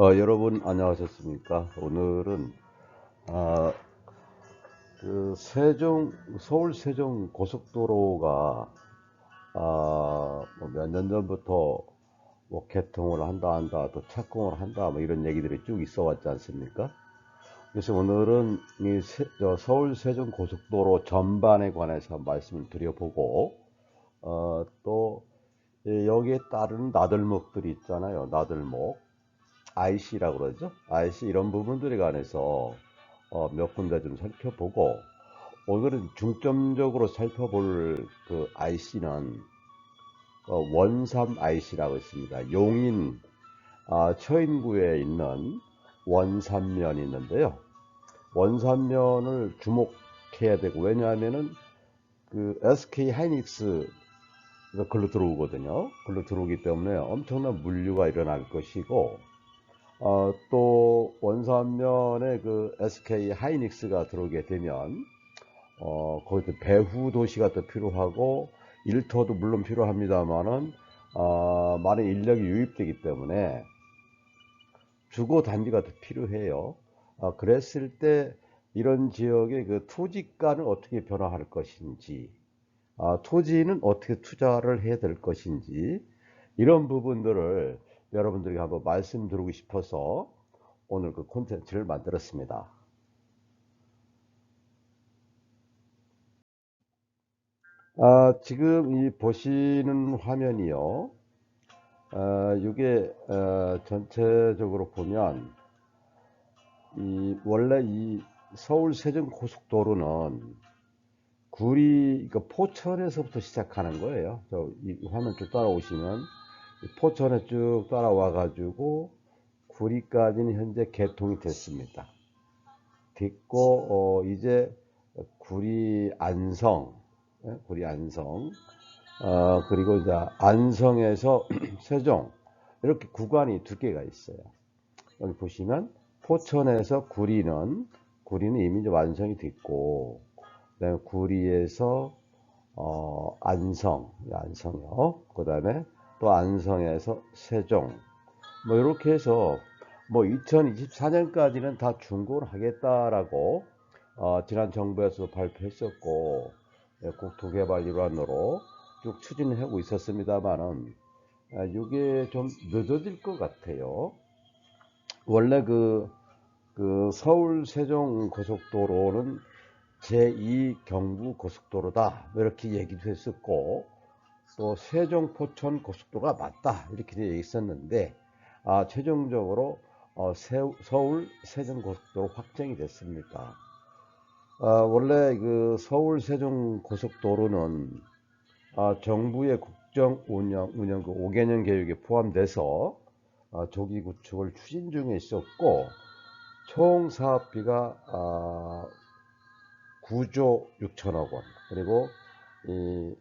여러분 안녕하셨습니까? 오늘은 아, 서울 세종 고속도로가 몇 년 전부터 뭐 개통을 한다 또 착공을 한다 뭐 이런 얘기들이 쭉 있어 왔지 않습니까? 그래서 오늘은 서울 세종 고속도로 전반에 관해서 말씀을 드려보고 또 여기에 따른 나들목들이 있잖아요. 나들목 IC라고 그러죠. IC 이런 부분들에 관해서 몇 군데 좀 살펴보고, 오늘은 중점적으로 살펴볼 그 IC는 원삼 IC라고 있습니다. 용인 처인구에 있는 원삼면이 있는데요. 원삼면을 주목해야 되고, 왜냐하면은 그 SK 하이닉스가 글로 들어오거든요. 글로 들어오기 때문에 엄청난 물류가 일어날 것이고, 또 원산면에 그 SK 하이닉스가 들어오게 되면 거기도 배후 도시가 또 필요하고 일터도 물론 필요합니다만은 많은 인력이 유입되기 때문에 주거 단지가 더 필요해요. 그랬을 때 이런 지역의 그 토지가는 어떻게 변화할 것인지, 토지는 어떻게 투자를 해야 될 것인지, 이런 부분들을 여러분들에게 한번 말씀드리고 싶어서 오늘 그 콘텐츠를 만들었습니다. 지금 이 보시는 화면이요. 이게 전체적으로 보면 원래 이 서울 세종 고속도로는 그 포천에서부터 시작하는 거예요. 이 화면 쭉 따라오시면 포천에 쭉 따라와 가지고 구리까지는 현재 개통이 됐습니다. 됐고 이제 구리 안성, 구리 안성, 그리고 이제 안성에서 세종 이렇게 구간이 두 개가 있어요. 여기 보시면 포천에서 구리는 이미 이제 완성이 됐고, 그다음에 구리에서 안성역, 그다음에 또 안성에서 세종, 뭐 이렇게 해서 뭐 2024년까지는 다 준공을 하겠다라고 지난 정부에서 발표했었고, 국토개발 일환으로 쭉 추진하고 있었습니다만은 이게 좀 늦어질 것 같아요. 원래 그 서울 세종 고속도로는 제2 경부 고속도로다 이렇게 얘기도 했었고, 또 세종 포천 고속도로가 맞다 이렇게 얘기했었는데 최종적으로 서울 세종 고속도로 확정이 됐습니다. 원래 그 서울 세종 고속도로는 정부의 국정 운영 그 5개년 계획에 포함돼서 조기 구축을 추진 중에 있었고, 총 사업비가 9조 6천억 원, 그리고 이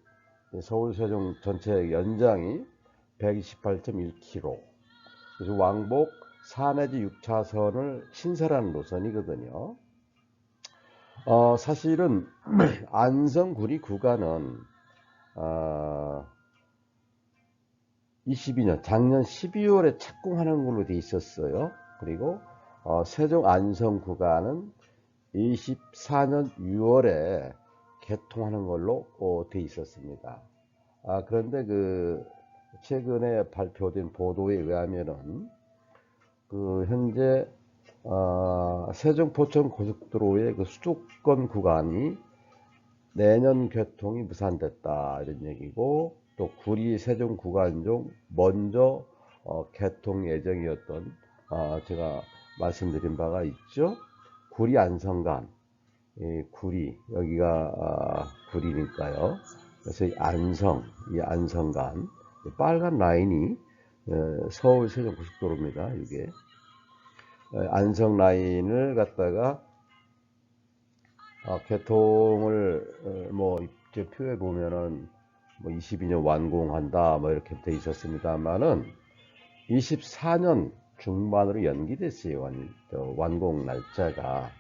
서울 세종 전체 연장이 128.1km, 그래서 왕복 4 내지 6차선을 신설하는 노선이거든요. 사실은 안성구리 구간은 22년 작년 12월에 착공하는 걸로 돼 있었어요. 그리고 세종 안성 구간은 24년 6월에 개통하는 걸로 돼 있었습니다. 그런데 그 최근에 발표된 보도에 의하면은 그 현재 세종 포천 고속도로의 그 수도권 구간이 내년 개통이 무산됐다 이런 얘기고, 또 구리 세종 구간 중 먼저 개통 예정이었던 제가 말씀드린 바가 있죠. 구리 안성간, 구리 여기가 구리니까요. 그래서 이 안성간 빨간 라인이 서울 세종 고속도로입니다. 이게 안성 라인을 갖다가 개통을 뭐 제 표에 보면은 뭐 22년 완공한다 뭐 이렇게 돼 있었습니다만은 24년 중반으로 연기됐어요. 완공 날짜가.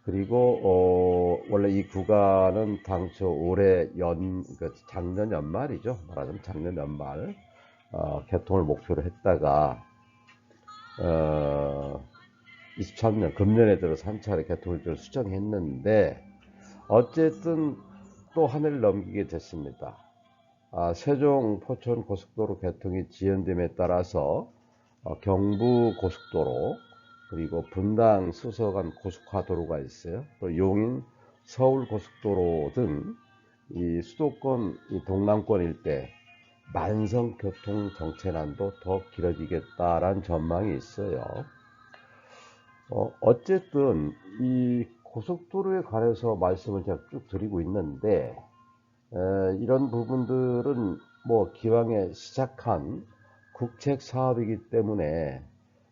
그리고 원래 이 구간은 당초 올해 그러니까 작년 연말이죠. 말하자면 작년 연말 개통을 목표로 했다가 23년 금년에 들어서 한 차례 개통일정을 수정했는데 어쨌든 또 한 해를 넘기게 됐습니다. 세종 포천 고속도로 개통이 지연됨에 따라서 경부 고속도로 그리고 분당 수서간 고속화도로가 있어요. 또 용인 서울 고속도로 등 이 수도권 이 동남권 일대 만성 교통 정체난도 더 길어지겠다라는 전망이 있어요. 어쨌든 이 고속도로에 관해서 말씀을 제가 쭉 드리고 있는데 이런 부분들은 뭐 기왕에 시작한 국책 사업이기 때문에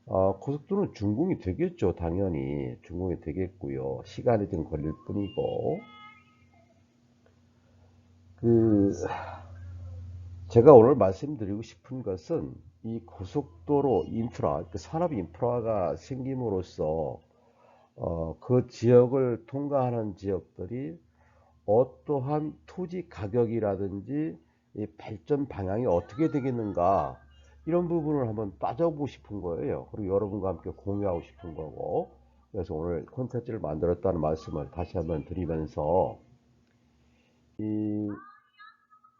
고속도로는 준공이 되겠죠. 당연히 준공이 되겠고요. 시간이 좀 걸릴 뿐이고 제가 오늘 말씀드리고 싶은 것은 이 고속도로 인프라, 산업 인프라가 생김으로써 그 지역을 통과하는 지역들이 어떠한 토지 가격이라든지 이 발전 방향이 어떻게 되겠는가 이런 부분을 한번 따져보고 싶은 거예요. 그리고 여러분과 함께 공유하고 싶은 거고 그래서 오늘 콘텐츠를 만들었다는 말씀을 다시 한번 드리면서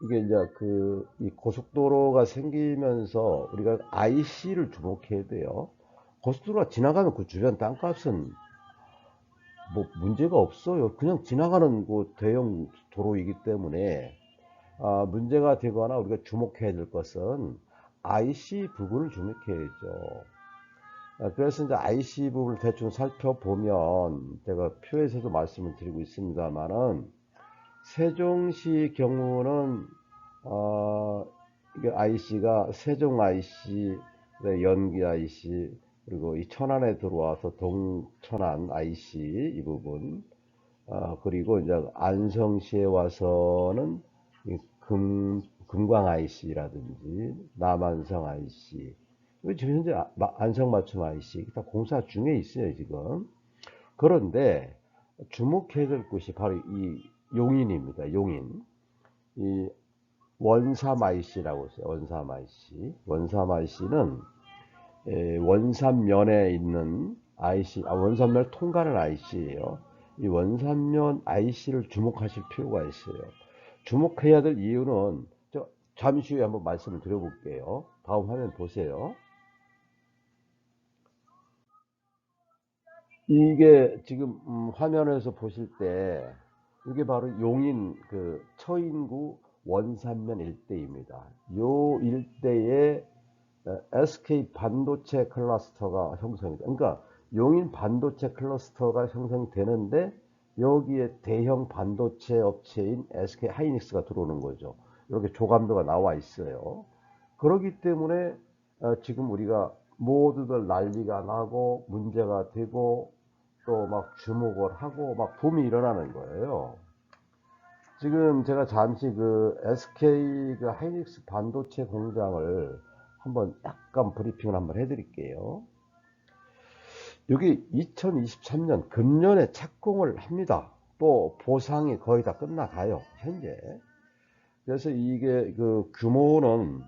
이게 이제 이 고속도로가 생기면서 우리가 IC를 주목해야 돼요. 고속도로가 지나가면 그 주변 땅값은 뭐 문제가 없어요. 그냥 지나가는 그 대형 도로이기 때문에 문제가 되거나 우리가 주목해야 될 것은 IC 부분을 주목해야죠. 그래서 이제 IC 부분을 대충 살펴보면 제가 표에서도 말씀을 드리고 있습니다만은 세종시 경우는 이게 IC가 세종 IC, 연기 IC, 그리고 이 천안에 들어와서 동천안 IC 이 부분, 그리고 이제 안성시에 와서는 이 금광 IC라든지 남안성 IC, 지금 현재 안성맞춤 IC 다 공사 중에 있어요 지금. 그런데 주목해야 될 곳이 바로 이 용인입니다. 용인. 이 원삼 IC라고 있어요. 원삼 IC. 원삼 IC는 원삼면에 있는 IC, 원삼면을 통과하는 IC예요. 이 원삼면 IC를 주목하실 필요가 있어요. 주목해야 될 이유는 잠시 후에 한번 말씀을 드려볼게요. 다음 화면 보세요. 이게 지금 화면에서 보실 때 이게 바로 용인 처인구 원산면 일대입니다. 요 일대에 SK 반도체 클러스터가 형성이 돼. 그러니까 용인 반도체 클러스터가 형성되는데 여기에 대형 반도체 업체인 SK 하이닉스가 들어오는 거죠. 이렇게 조감도가 나와 있어요. 그렇기 때문에 지금 우리가 모두들 난리가 나고 문제가 되고 또 막 주목을 하고 막 붐이 일어나는 거예요. 지금 제가 잠시 SK 하이닉스 반도체 공장을 한번 약간 브리핑을 한번 해드릴게요. 여기 2023년 금년에 착공을 합니다. 또 보상이 거의 다 끝나가요. 현재. 그래서 이게 규모는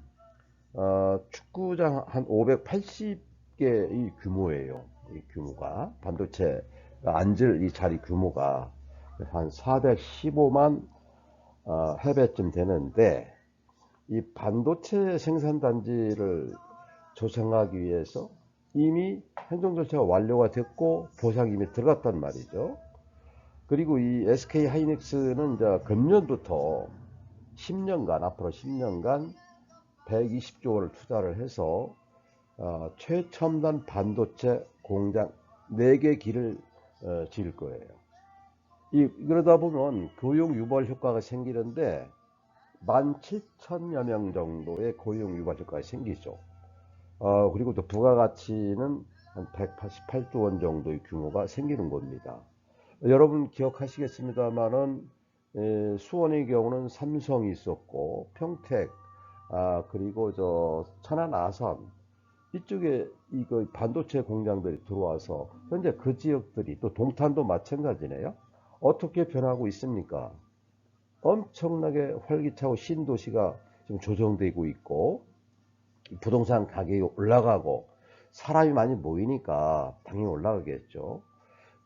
축구장 한 580개의 규모예요. 이 규모가 반도체 앉을 이 자리 규모가 한 415만 해배쯤 되는데 이 반도체 생산단지를 조성하기 위해서 이미 행정 절차가 완료가 됐고 보상이 이미 들어갔단 말이죠. 그리고 이 SK 하이닉스는 이제 금년부터 10년간 앞으로 10년간 120조 원을 투자를 해서 최첨단 반도체 공장 4개 기를 지을 거예요. 그러다 보면 고용 유발 효과가 생기는데 17,000여 명 정도의 고용 유발 효과가 생기죠. 그리고 또 부가가치는 한 188조 원 정도의 규모가 생기는 겁니다. 여러분 기억하시겠습니다만은 수원의 경우는 삼성이 있었고 평택, 그리고 천안 아산 이쪽에 이거 반도체 공장들이 들어와서 현재 그 지역들이 또 동탄도 마찬가지네요. 어떻게 변하고 있습니까? 엄청나게 활기차고 신도시가 지금 조성되고 있고 부동산 가격이 올라가고 사람이 많이 모이니까 당연히 올라가겠죠.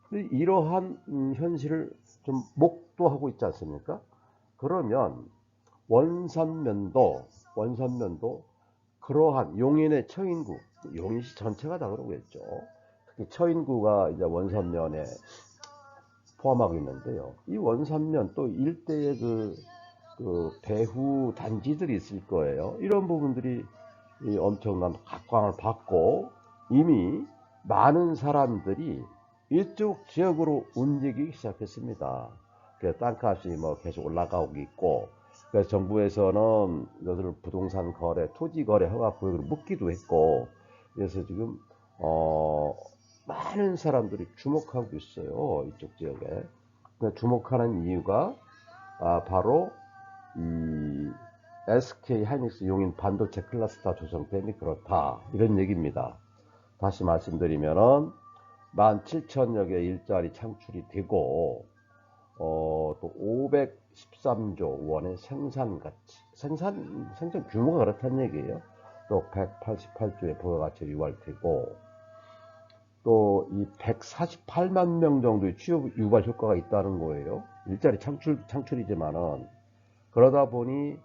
근데 이러한 현실을 좀 목도하고 있지 않습니까? 그러면 원산면도 그러한 용인의 처인구, 용인시 전체가 다 그러겠죠. 특히 처인구가 이제 원산면에 포함하고 있는데요. 이 원산면 또 일대의 그 배후 단지들이 있을 거예요. 이런 부분들이 이 엄청난 각광을 받고 이미 많은 사람들이 이쪽 지역으로 움직이기 시작했습니다. 그래서 땅값이 뭐 계속 올라가고 있고, 그래서 정부에서는 이것을 부동산 거래, 토지 거래 허가 구역으로 묶기도 했고, 그래서 지금 많은 사람들이 주목하고 있어요. 이쪽 지역에. 주목하는 이유가 바로 이 SK 하이닉스 용인 반도체 클러스터 조성 때문에 그렇다, 이런 얘기입니다. 다시 말씀드리면은 17,000여 개의 일자리 창출이 되고 또 513조 원의 생산 가치, 생산 규모가 그렇다는 얘기예요. 또 188조의 부가가치 유발되고 또 이 148만 명 정도의 취업 유발 효과가 있다는 거예요. 일자리 창출이지만은 그러다 보니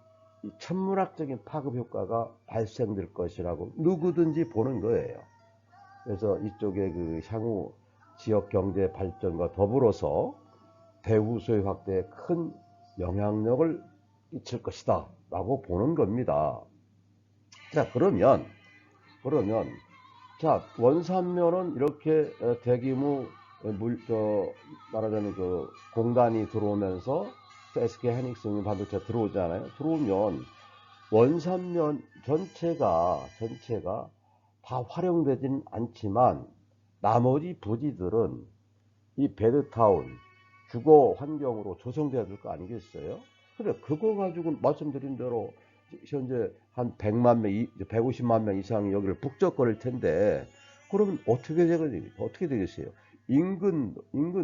이 천문학적인 파급 효과가 발생될 것이라고 누구든지 보는 거예요. 그래서 이쪽에 그 향후 지역 경제 발전과 더불어서 배후 소유 확대에 큰 영향력을 끼칠 것이다 라고 보는 겁니다. 자, 그러면 자, 원산면은 이렇게 대규모 말하자면 그 공단이 들어오면서 SK 하이닉스 반도체 들어오잖아요. 들어오면 원산면 전체가 다 활용되진 않지만 나머지 부지들은 이 베드타운 주거 환경으로 조성돼야 될 거 아니겠어요? 그래, 그거 가지고 말씀드린 대로 현재 한 100만 명, 150만 명 이상이 여기를 북적거릴 텐데, 그러면 어떻게 되겠어요? 인근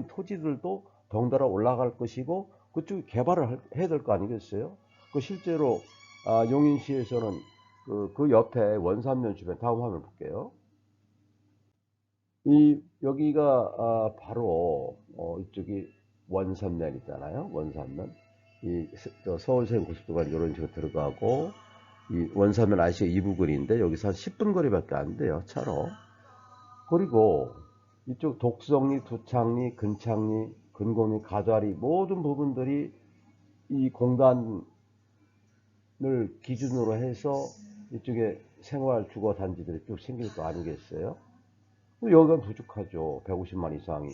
토지들도 덩달아 올라갈 것이고, 그쪽에 개발을 해야 될 거 아니겠어요? 그 실제로 용인시에서는 그 옆에 원산면 주변, 다음 화면 볼게요. 여기가 바로 이쪽이 원산면 있잖아요. 원산면. 서울서행 고속도로가 이런 식으로 들어가고, 이 원산면 아시죠? 이 부근인데 여기서 한 10분 거리밖에 안 돼요, 차로. 그리고 이쪽 독성리, 두창리, 근창리, 근곡리, 가자리 모든 부분들이 이 공단을 기준으로 해서 이쪽에 생활 주거 단지들이 쭉 생길 거 아니겠어요? 여기가 부족하죠. 150만 이상이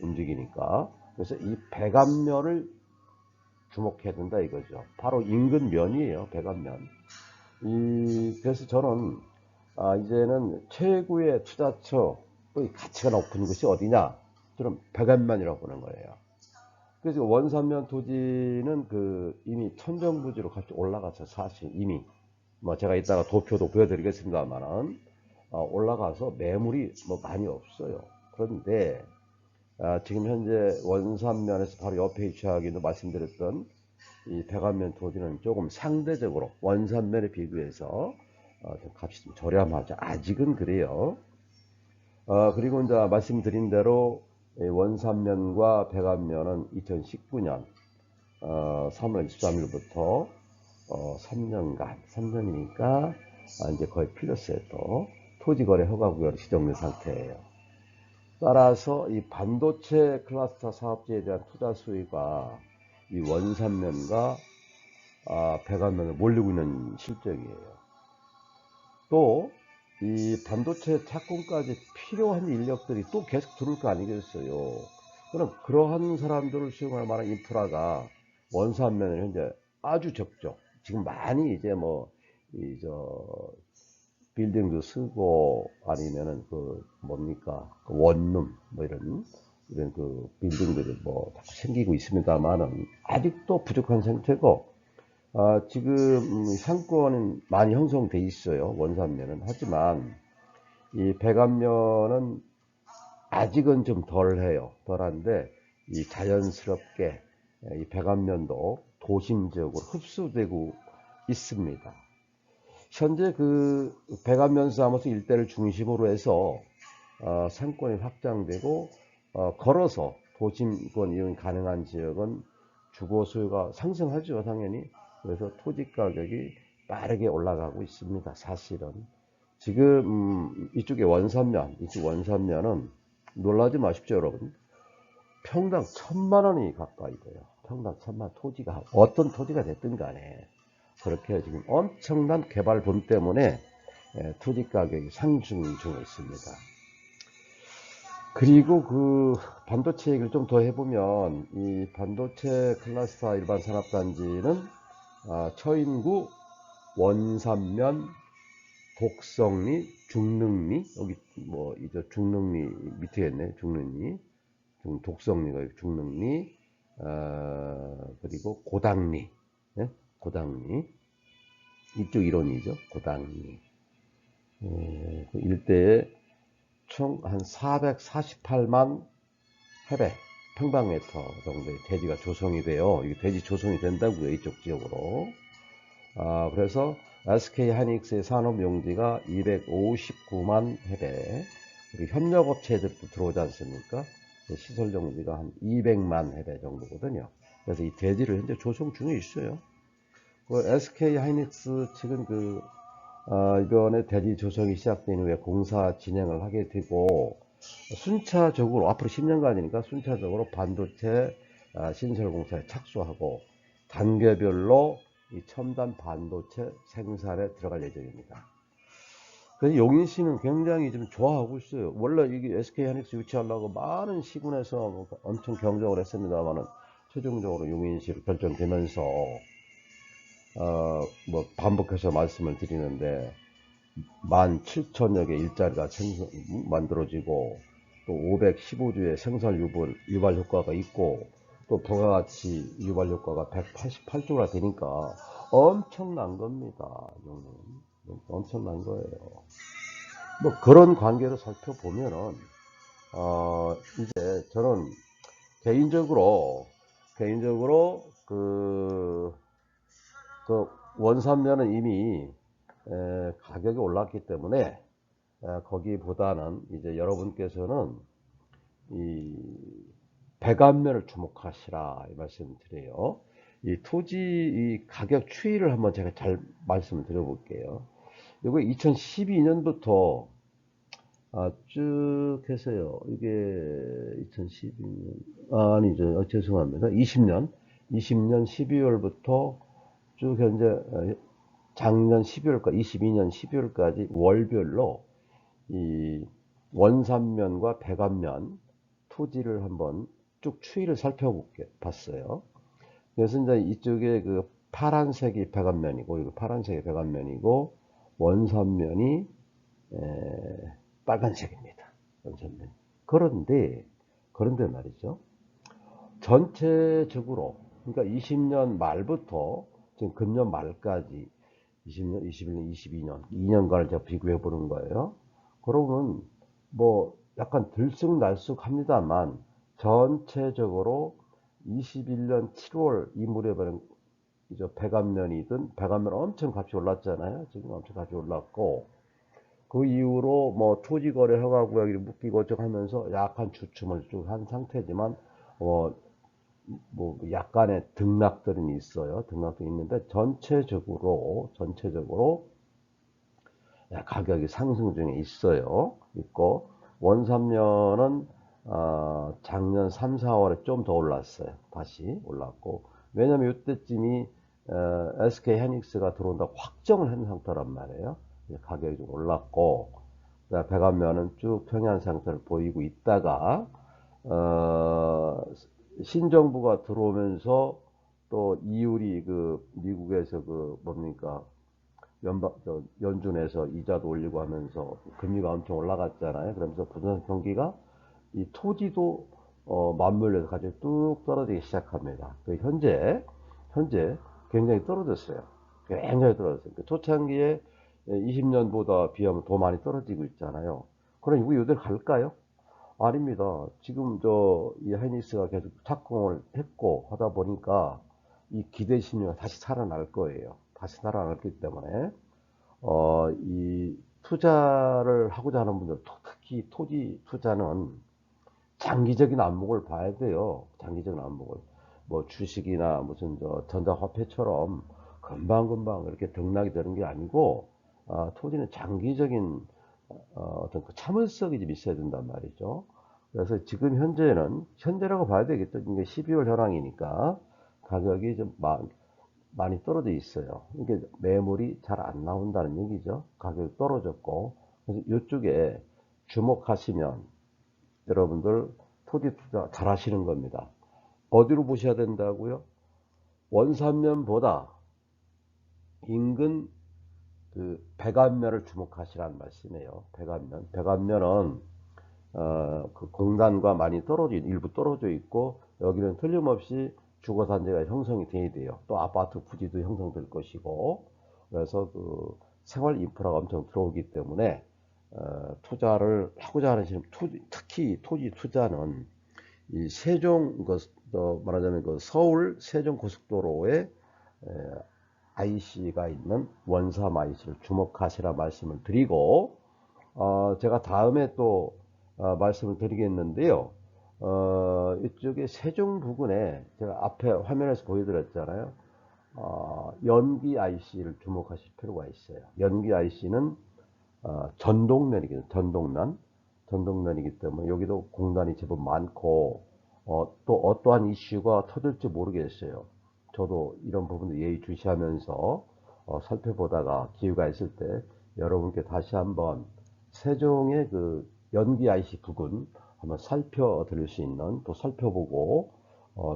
움직이니까. 그래서 이 배감면을 주목해야 된다 이거죠. 바로 인근 면이에요. 배감면. 그래서 저는 이제는 최고의 투자처, 또 가치가 높은 곳이 어디냐? 저는 배감면이라고 보는 거예요. 그래서 원산면 토지는 이미 천정부지로 같이 올라가서 사실 이미 뭐 제가 이따가 도표도 보여드리겠습니다만은 올라가서 매물이 뭐 많이 없어요. 그런데 지금 현재 원산면에서 바로 옆에 위치하기도 말씀드렸던 이 배감면 토지는 조금 상대적으로 원산면에 비교해서 좀 값이 좀 저렴하죠. 아직은 그래요. 그리고 이제 말씀드린 대로 원산면과 배감면은 2019년 3월 23일부터 3년이니까 이제 거의 필요세에 또 토지거래 허가구역으로 지정된 상태예요. 따라서 이 반도체 클러스터 사업지에 대한 투자 수위가 이 원산면과 배감면을 몰리고 있는 실정이에요. 또 이 반도체 착공까지 필요한 인력들이 또 계속 들어올 거 아니겠어요. 그럼 그러한 사람들을 수용할 만한 인프라가 원산면은 현재 아주 적죠. 지금 많이 이제 빌딩도 쓰고 아니면은 원룸 이런 빌딩들이 자꾸 생기고 있습니다만은 아직도 부족한 상태고, 지금 상권은 많이 형성돼 있어요. 원산면은. 하지만 이 배감면은 아직은 좀 덜한데 이 자연스럽게 이 배감면도 도심 지역으로 흡수되고 있습니다. 현재 그 백안면사무소 일대를 중심으로 해서 상권이 확장되고 걸어서 도심권 이용 가능한 지역은 주거 수요가 상승하죠, 당연히. 그래서 토지 가격이 빠르게 올라가고 있습니다, 사실은. 지금 이쪽 원산면은 놀라지 마십시오, 여러분. 평당 1,000만 원이 가까이 돼요. 평당 1,000만 토지가 어떤 토지가 됐든 간에 그렇게 지금 엄청난 개발 붐 때문에 토지 가격이 상승 중에 있습니다. 그리고 그 반도체 얘기를 좀 더 해보면 이 반도체 클러스터 일반 산업단지는 처인구, 원산면, 독성리, 중릉리, 여기 뭐 이제 중릉리 밑에 있네, 중릉리, 독성리가 중릉리, 그리고 고당리, 네? 고당리 이쪽 일원이죠, 고당리. 그 일대에 총 한 448만 해배 평방미터 정도의 대지가 조성이 돼요. 이게 대지 조성이 된다고요, 이쪽 지역으로. 그래서 SK 하이닉스의 산업 용지가 259만 해배, 그리고 협력업체들도 들어오지 않습니까? 시설 용지가 한 200만 해배 정도거든요. 그래서 이 대지를 현재 조성 중에 있어요. 그 SK 하이닉스 측은 이번에 대지 조성이 시작된 이후에 공사 진행을 하게 되고, 순차적으로 앞으로 10년간이니까 순차적으로 반도체 신설 공사에 착수하고 단계별로 이 첨단 반도체 생산에 들어갈 예정입니다. 그래서 용인시는 굉장히 좀 좋아하고 있어요. 원래 이게 SK 하이닉스 유치하려고 많은 시군에서 엄청 경쟁을 했습니다만은 최종적으로 용인시로 결정되면서 뭐 반복해서 말씀을 드리는데 17,000여 개 일자리가 만들어지고 또 515주의 생산 유발 효과가 있고 또 부가가치 유발 효과가 188조가 되니까 엄청난 겁니다. 엄청난 거예요. 뭐 그런 관계로 살펴보면은 이제 저는 개인적으로 그 원산면은 이미 가격이 올랐기 때문에 거기보다는 이제 여러분께서는 이 백안면을 주목하시라 이 말씀 드려요. 이 토지 이 가격 추이를 한번 제가 잘 말씀을 드려볼게요. 이거 2012년부터 쭉 해서요. 이게 2012년 아니죠. 죄송합니다. 20년 12월부터 쭉 현재 작년 12월까지 22년 12월까지 월별로 이 원산면과 백안면 토지를 한번 쭉 추이를 살펴봤어요. 그래서 이제 이쪽에 그 파란색이 백안면이고, 이거 파란색이 백안면이고, 원산면이 빨간색입니다. 원산면. 그런데 말이죠. 전체적으로, 그러니까 20년 말부터 지금 금년 말까지 20년, 21년, 22년, 2년간을 제가 비교해 보는 거예요. 그러면 뭐 약간 들쑥날쑥합니다만 전체적으로 21년 7월 이 무렵에는 이제 백안면 엄청 값이 올랐잖아요. 지금 엄청 값이 올랐고 그 이후로 뭐 토지거래 허가구역이 묶이고 쭉 하면서 약간 주춤을 쭉 한 상태지만 뭐 약간의 등락들은 있어요. 등락도 있는데 전체적으로 가격이 상승 중에 있고 원산면은 작년 3, 4월에 좀 더 올랐어요. 다시 올랐고 왜냐면 이때쯤이 SK 하이닉스가 들어온다고 확정을 한 상태란 말이에요. 가격이 좀 올랐고 백안면은 쭉 평이한 상태를 보이고 있다가 신정부가 들어오면서 또 이율이 미국에서 뭡니까 연준에서 이자도 올리고 하면서 금리가 엄청 올라갔잖아요. 그러면서 부동산 경기가 이 토지도 맞물려서 가지고 뚝 떨어지기 시작합니다. 현재 굉장히 떨어졌어요. 굉장히 떨어졌어요. 초창기에 20년보다 비하면 더 많이 떨어지고 있잖아요. 그럼 이대로 갈까요? 아닙니다. 지금 이 하이닉스가 계속 착공을 했고 하다 보니까 이 기대 심리가 다시 살아날 거예요. 다시 살아났기 때문에 이 투자를 하고자 하는 분들, 특히 토지 투자는 장기적인 안목을 봐야 돼요. 장기적인 안목을. 뭐 주식이나 무슨 저 전자화폐처럼 금방금방 이렇게 등락이 되는 게 아니고, 토지는 장기적인 어떤 그 참을성이 좀 있어야 된단 말이죠. 그래서 지금 현재라고 봐야 되겠죠. 이게 12월 현황이니까 가격이 좀 많이 떨어져 있어요. 이게 매물이 잘 안 나온다는 얘기죠. 가격이 떨어졌고. 그래서 이쪽에 주목하시면 여러분들 토지 투자 잘 하시는 겁니다. 어디로 보셔야 된다고요? 원산면보다 인근 그 백안면을 주목하시라는 말씀이에요. 백안면. 백안면은 그 공단과 많이 일부 떨어져 있고, 여기는 틀림없이 주거단지가 형성이 돼야 돼요. 또 아파트 부지도 형성될 것이고, 그래서 그 생활 인프라가 엄청 들어오기 때문에 투자를 하고자 하는 특히 토지 투자는 이 세종 말하자면 그 서울 세종 고속도로에 IC가 있는 원삼 IC를 주목하시라 말씀을 드리고, 제가 다음에 또 말씀을 드리겠는데요. 이쪽에 세종 부근에 제가 앞에 화면에서 보여드렸잖아요. 연기 IC를 주목하실 필요가 있어요. 연기 IC는 전동면이거든요. 전동면이기 때문에 여기도 공단이 제법 많고, 또 어떠한 이슈가 터질지 모르겠어요. 저도 이런 부분도 예의주시하면서 살펴보다가 기회가 있을 때 여러분께 다시 한번 세종의 그 연기 IC 부근 한번 살펴드릴 수 있는, 또 살펴보고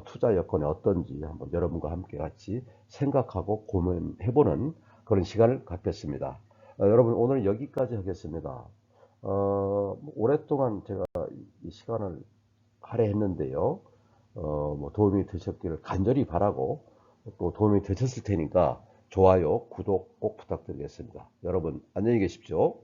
투자 여건이 어떤지 한번 여러분과 함께 같이 생각하고 고민해보는 그런 시간을 갖겠습니다. 여러분, 오늘 여기까지 하겠습니다. 오랫동안 제가 이 시간을 할애했는데요. 뭐 도움이 되셨기를 간절히 바라고, 또 도움이 되셨을 테니까 좋아요, 구독 꼭 부탁드리겠습니다. 여러분, 안녕히 계십시오.